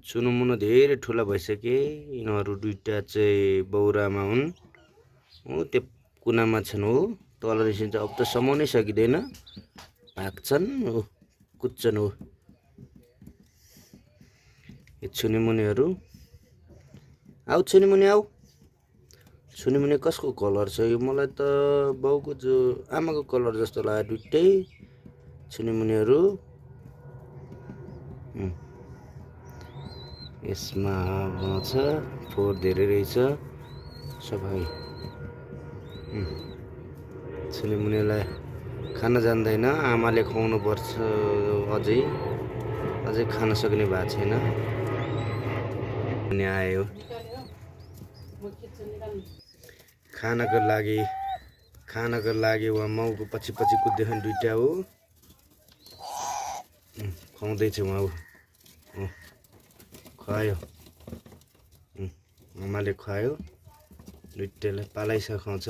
चुनुमुनु धेरै ठुला भइसके यिनीहरू दुईटा चाहिँ बौरामा हुन् हो त्यो कुनामा छन् हो तल निस्किन्छ अब त समाउनै सकिँदैन भाग्छन् हो कुद्छन् हो यो छुनिमुनिहरू आऊ छुनिमुनि आऊ छुनिमुनि कसको कलर छ यो मलाई त बाउको जो आमाको कलर जस्तो लाग्यो दुईटै छुनिमुनिहरू यसमा छ फोहोर धेरै रहेछ सफाइ छुनिमुनिलाई खान जान्दैन आमाले खुवाउनु पर्छ अझै खान सक्ने भएको छैन अनि आयो खानको लागि वा माउको पछि कुद्दैछन् दुईटा हो खुवाउँदैछ उहाँ खुवायो आमाले खुवायो दुईटालाई पालाइसकाउँछ